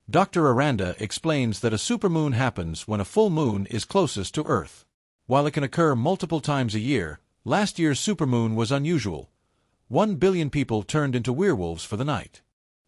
Dr. Aranda explains that a supermoon happens when a full moon is closest to Earth. While it can occur multiple times a year, last year's supermoon was unusual. 1 billion people turned into werewolves for the night.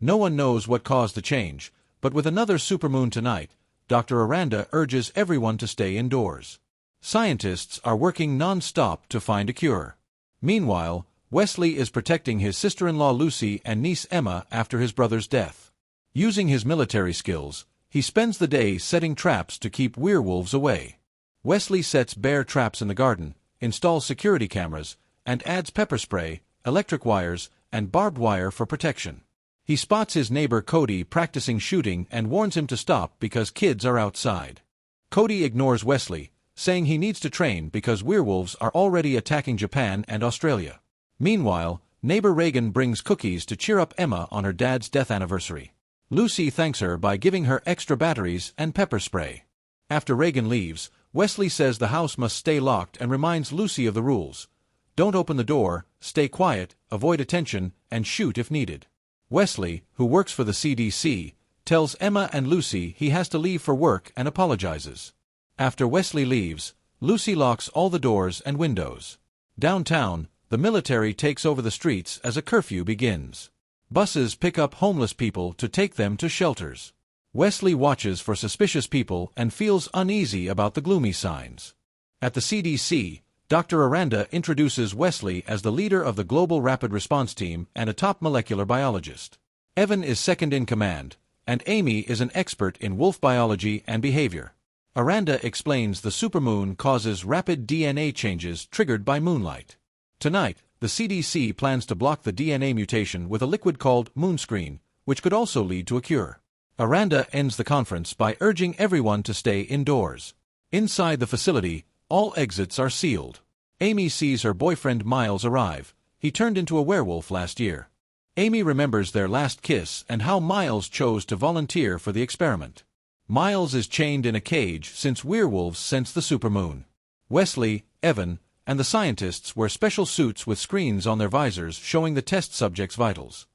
No one knows what caused the change, but with another supermoon tonight, Dr. Aranda urges everyone to stay indoors. Scientists are working non-stop to find a cure. Meanwhile, Wesley is protecting his sister-in-law Lucy and niece Emma after his brother's death. Using his military skills, he spends the day setting traps to keep werewolves away. Wesley sets bear traps in the garden, installs security cameras, and adds pepper spray, electric wires, and barbed wire for protection. He spots his neighbor Cody practicing shooting and warns him to stop because kids are outside. Cody ignores Wesley, saying he needs to train because werewolves are already attacking Japan and Australia. Meanwhile, neighbor Reagan brings cookies to cheer up Emma on her dad's death anniversary. Lucy thanks her by giving her extra batteries and pepper spray. After Reagan leaves, Wesley says the house must stay locked and reminds Lucy of the rules. Don't open the door, stay quiet, avoid attention, and shoot if needed. Wesley, who works for the CDC, tells Emma and Lucy he has to leave for work and apologizes. After Wesley leaves, Lucy locks all the doors and windows. Downtown, the military takes over the streets as a curfew begins. Buses pick up homeless people to take them to shelters. Wesley watches for suspicious people and feels uneasy about the gloomy signs. At the CDC, Dr. Aranda introduces Wesley as the leader of the Global Rapid Response Team and a top molecular biologist. Evan is second in command, and Amy is an expert in wolf biology and behavior. Aranda explains the supermoon causes rapid DNA changes triggered by moonlight. Tonight, the CDC plans to block the DNA mutation with a liquid called moonscreen, which could also lead to a cure. Aranda ends the conference by urging everyone to stay indoors. Inside the facility, all exits are sealed. Amy sees her boyfriend Miles arrive. He turned into a werewolf last year. Amy remembers their last kiss and how Miles chose to volunteer for the experiment. Miles is chained in a cage since werewolves sense the supermoon. Wesley, Evan, and the scientists wear special suits with screens on their visors showing the test subjects' vitals.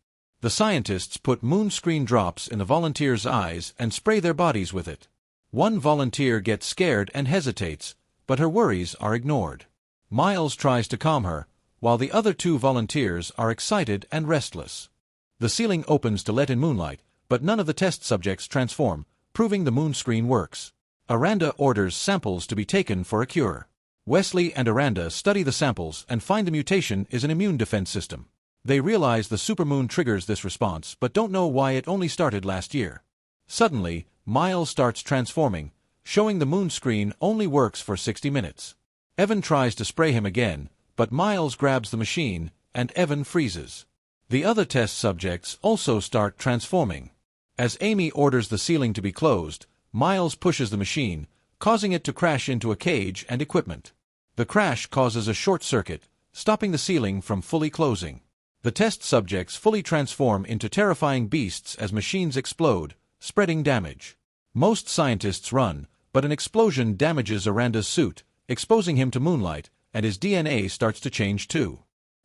The scientists put moonscreen drops in the volunteers' eyes and spray their bodies with it. One volunteer gets scared and hesitates, but her worries are ignored. Miles tries to calm her, while the other two volunteers are excited and restless. The ceiling opens to let in moonlight, but none of the test subjects transform, proving the moonscreen works. Aranda orders samples to be taken for a cure. Wesley and Aranda study the samples and find the mutation is an immune defense system. They realize the supermoon triggers this response but don't know why it only started last year. Suddenly, Miles starts transforming, showing the moonscreen only works for 60 minutes. Evan tries to spray him again, but Miles grabs the machine, and Evan freezes. The other test subjects also start transforming. As Amy orders the ceiling to be closed, Miles pushes the machine, causing it to crash into a cage and equipment. The crash causes a short circuit, stopping the ceiling from fully closing. The test subjects fully transform into terrifying beasts as machines explode, spreading damage. Most scientists run, but an explosion damages Aranda's suit, exposing him to moonlight, and his DNA starts to change too.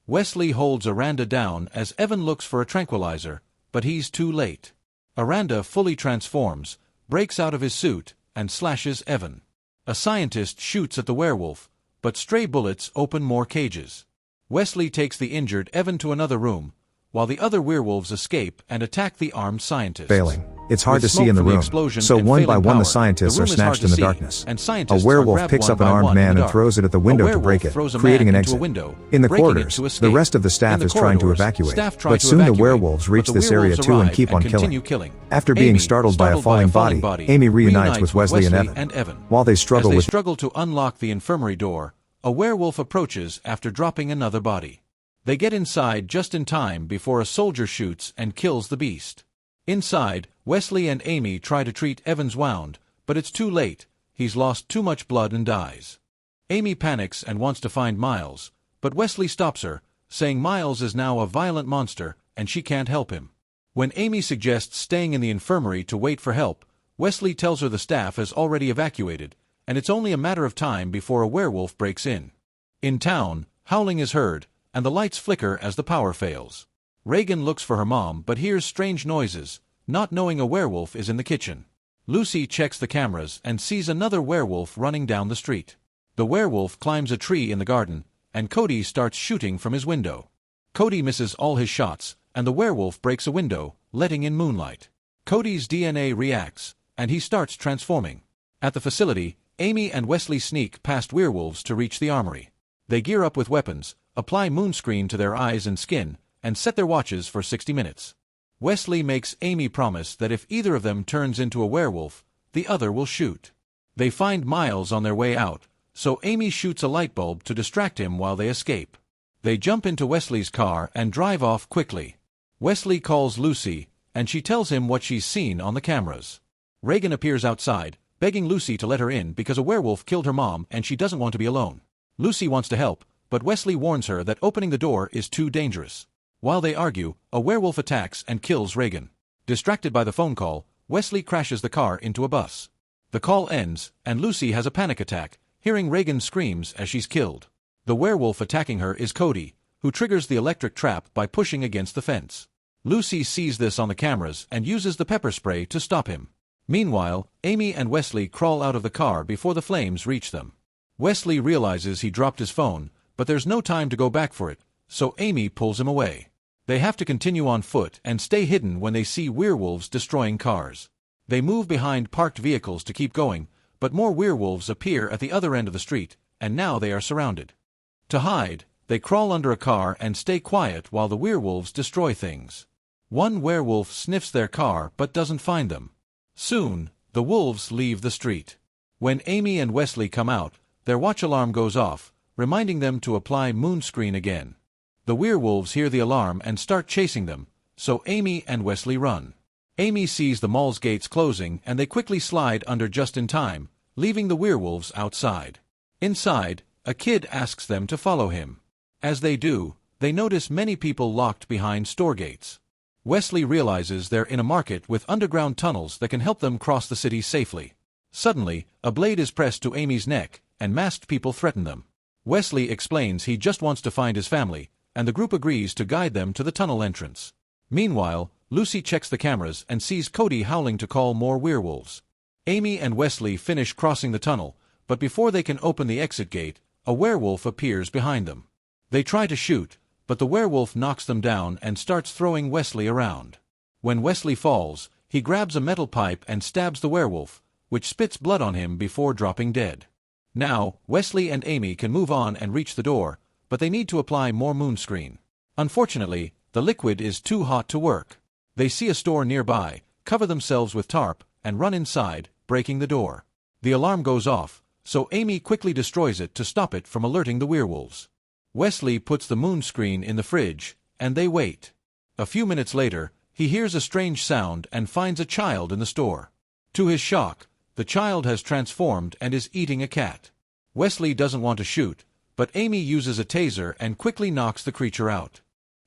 Wesley holds Aranda down as Evan looks for a tranquilizer, but he's too late. Aranda fully transforms, breaks out of his suit, and slashes Evan. A scientist shoots at the werewolf, but stray bullets open more cages. Wesley takes the injured Evan to another room, while the other werewolves escape and attack the armed scientists. Failing. It's hard to see in the room, so one by one the scientists are snatched in the darkness. A werewolf picks up an armed man and throws it at the window to break it, creating an exit. In the corridors, the rest of the staff is trying to evacuate, but soon the werewolves reach this area too and keep on killing. After being startled by a falling body, Amy reunites with Wesley and Evan. While they struggle to unlock the infirmary door, a werewolf approaches after dropping another body. They get inside just in time before a soldier shoots and kills the beast. Inside, Wesley and Amy try to treat Evan's wound, but it's too late. He's lost too much blood and dies. Amy panics and wants to find Miles, but Wesley stops her, saying Miles is now a violent monster and she can't help him. When Amy suggests staying in the infirmary to wait for help, Wesley tells her the staff has already evacuated, and it's only a matter of time before a werewolf breaks in. In town, howling is heard, and the lights flicker as the power fails. Reagan looks for her mom but hears strange noises. not knowing a werewolf is in the kitchen. Lucy checks the cameras and sees another werewolf running down the street. The werewolf climbs a tree in the garden, and Cody starts shooting from his window. Cody misses all his shots, and the werewolf breaks a window, letting in moonlight. Cody's DNA reacts, and he starts transforming. At the facility, Amy and Wesley sneak past werewolves to reach the armory. They gear up with weapons, apply moonscreen to their eyes and skin, and set their watches for 60 minutes. Wesley makes Amy promise that if either of them turns into a werewolf, the other will shoot. They find Miles on their way out, so Amy shoots a light bulb to distract him while they escape. They jump into Wesley's car and drive off quickly. Wesley calls Lucy, and she tells him what she's seen on the cameras. Reagan appears outside, begging Lucy to let her in because a werewolf killed her mom and she doesn't want to be alone. Lucy wants to help, but Wesley warns her that opening the door is too dangerous. While they argue, a werewolf attacks and kills Reagan. Distracted by the phone call, Wesley crashes the car into a bus. The call ends, and Lucy has a panic attack, hearing Reagan screams as she's killed. The werewolf attacking her is Cody, who triggers the electric trap by pushing against the fence. Lucy sees this on the cameras and uses the pepper spray to stop him. Meanwhile, Amy and Wesley crawl out of the car before the flames reach them. Wesley realizes he dropped his phone, but there's no time to go back for it, so Amy pulls him away. They have to continue on foot and stay hidden when they see werewolves destroying cars. They move behind parked vehicles to keep going, but more werewolves appear at the other end of the street, and now they are surrounded. To hide, they crawl under a car and stay quiet while the werewolves destroy things. One werewolf sniffs their car but doesn't find them. Soon, the wolves leave the street. When Amy and Wesley come out, their watch alarm goes off, reminding them to apply moonscreen again. The werewolves hear the alarm and start chasing them, so Amy and Wesley run. Amy sees the mall's gates closing and they quickly slide under just in time, leaving the werewolves outside. Inside, a kid asks them to follow him. As they do, they notice many people locked behind store gates. Wesley realizes they're in a market with underground tunnels that can help them cross the city safely. Suddenly, a blade is pressed to Amy's neck, and masked people threaten them. Wesley explains he just wants to find his family, and the group agrees to guide them to the tunnel entrance. Meanwhile, Lucy checks the cameras and sees Cody howling to call more werewolves. Amy and Wesley finish crossing the tunnel, but before they can open the exit gate, a werewolf appears behind them. They try to shoot, but the werewolf knocks them down and starts throwing Wesley around. When Wesley falls, he grabs a metal pipe and stabs the werewolf, which spits blood on him before dropping dead. Now, Wesley and Amy can move on and reach the door, but they need to apply more moonscreen. Unfortunately, the liquid is too hot to work. They see a store nearby, cover themselves with tarp, and run inside, breaking the door. The alarm goes off, so Amy quickly destroys it to stop it from alerting the werewolves. Wesley puts the moonscreen in the fridge, and they wait. A few minutes later, he hears a strange sound and finds a child in the store. To his shock, the child has transformed and is eating a cat. Wesley doesn't want to shoot, but Amy uses a taser and quickly knocks the creature out.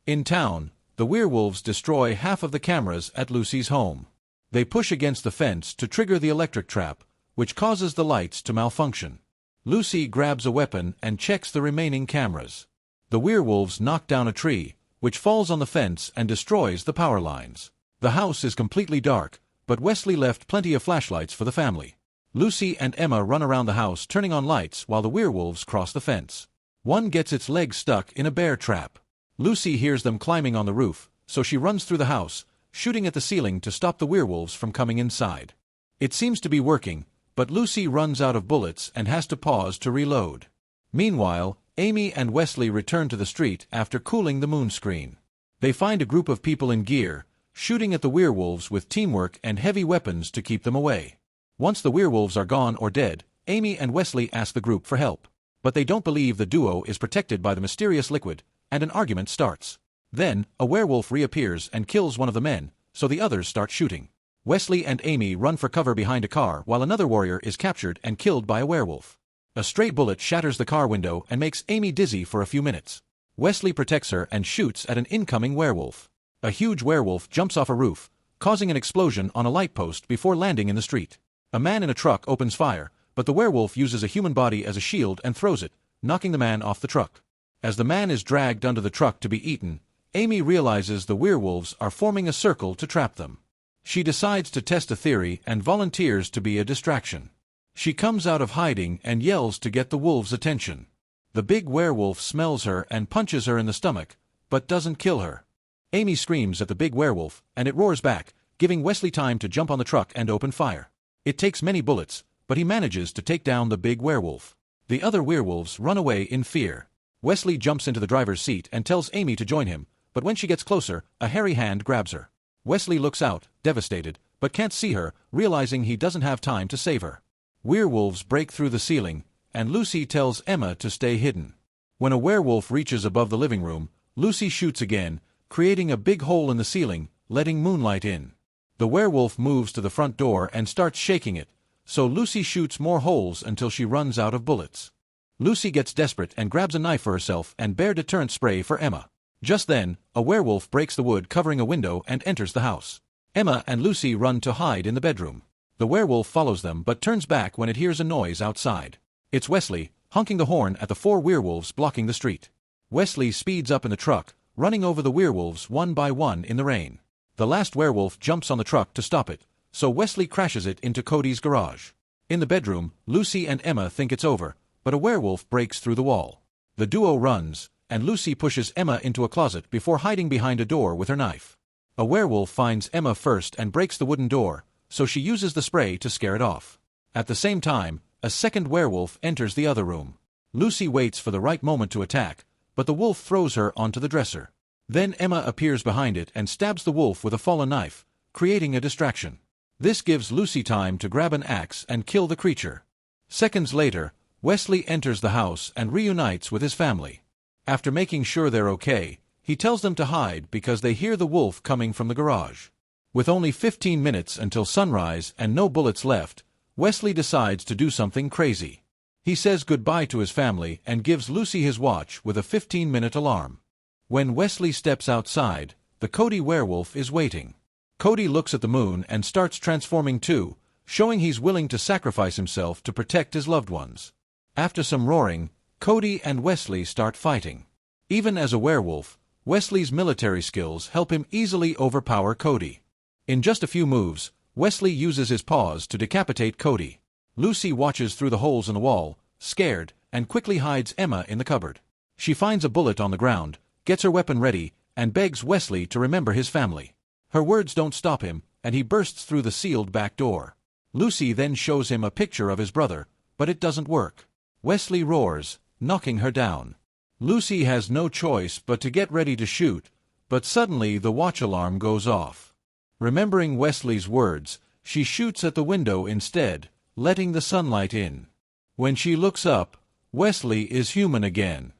In town, the werewolves destroy half of the cameras at Lucy's home. They push against the fence to trigger the electric trap, which causes the lights to malfunction. Lucy grabs a weapon and checks the remaining cameras. The werewolves knock down a tree, which falls on the fence and destroys the power lines. The house is completely dark, but Wesley left plenty of flashlights for the family. Lucy and Emma run around the house turning on lights while the werewolves cross the fence. One gets its leg stuck in a bear trap. Lucy hears them climbing on the roof, so she runs through the house, shooting at the ceiling to stop the werewolves from coming inside. It seems to be working, but Lucy runs out of bullets and has to pause to reload. Meanwhile, Amy and Wesley return to the street after cooling the moonscreen. They find a group of people in gear, shooting at the werewolves with teamwork and heavy weapons to keep them away. Once the werewolves are gone or dead, Amy and Wesley ask the group for help. But they don't believe the duo is protected by the mysterious liquid, and an argument starts. Then, a werewolf reappears and kills one of the men, so the others start shooting. Wesley and Amy run for cover behind a car while another warrior is captured and killed by a werewolf. A stray bullet shatters the car window and makes Amy dizzy for a few minutes. Wesley protects her and shoots at an incoming werewolf. A huge werewolf jumps off a roof, causing an explosion on a light post before landing in the street. A man in a truck opens fire, but the werewolf uses a human body as a shield and throws it, knocking the man off the truck. As the man is dragged under the truck to be eaten, Amy realizes the werewolves are forming a circle to trap them. She decides to test a theory and volunteers to be a distraction. She comes out of hiding and yells to get the wolves' attention. The big werewolf smells her and punches her in the stomach, but doesn't kill her. Amy screams at the big werewolf, and it roars back, giving Wesley time to jump on the truck and open fire. It takes many bullets, but he manages to take down the big werewolf. The other werewolves run away in fear. Wesley jumps into the driver's seat and tells Amy to join him, but when she gets closer, a hairy hand grabs her. Wesley looks out, devastated, but can't see her, realizing he doesn't have time to save her. Werewolves break through the ceiling, and Lucy tells Emma to stay hidden. When a werewolf reaches above the living room, Lucy shoots again, creating a big hole in the ceiling, letting moonlight in. The werewolf moves to the front door and starts shaking it, so Lucy shoots more holes until she runs out of bullets. Lucy gets desperate and grabs a knife for herself and bear deterrent spray for Emma. Just then, a werewolf breaks the wood covering a window and enters the house. Emma and Lucy run to hide in the bedroom. The werewolf follows them but turns back when it hears a noise outside. It's Wesley, honking the horn at the 4 werewolves blocking the street. Wesley speeds up in the truck, running over the werewolves one by one in the rain. The last werewolf jumps on the truck to stop it, so Wesley crashes it into Cody's garage. In the bedroom, Lucy and Emma think it's over, but a werewolf breaks through the wall. The duo runs, and Lucy pushes Emma into a closet before hiding behind a door with her knife. A werewolf finds Emma first and breaks the wooden door, so she uses the spray to scare it off. At the same time, a second werewolf enters the other room. Lucy waits for the right moment to attack, but the wolf throws her onto the dresser. Then Emma appears behind it and stabs the wolf with a fallen knife, creating a distraction. This gives Lucy time to grab an axe and kill the creature. Seconds later, Wesley enters the house and reunites with his family. After making sure they're okay, he tells them to hide because they hear the wolf coming from the garage. With only 15 minutes until sunrise and no bullets left, Wesley decides to do something crazy. He says goodbye to his family and gives Lucy his watch with a 15-minute alarm. When Wesley steps outside, the Cody werewolf is waiting. Cody looks at the moon and starts transforming too, showing he's willing to sacrifice himself to protect his loved ones. After some roaring, Cody and Wesley start fighting. Even as a werewolf, Wesley's military skills help him easily overpower Cody. In just a few moves, Wesley uses his paws to decapitate Cody. Lucy watches through the holes in the wall, scared, and quickly hides Emma in the cupboard. She finds a bullet on the ground, gets her weapon ready, and begs Wesley to remember his family. Her words don't stop him, and he bursts through the sealed back door. Lucy then shows him a picture of his brother, but it doesn't work. Wesley roars, knocking her down. Lucy has no choice but to get ready to shoot, but suddenly the watch alarm goes off. Remembering Wesley's words, she shoots at the window instead, letting the sunlight in. When she looks up, Wesley is human again.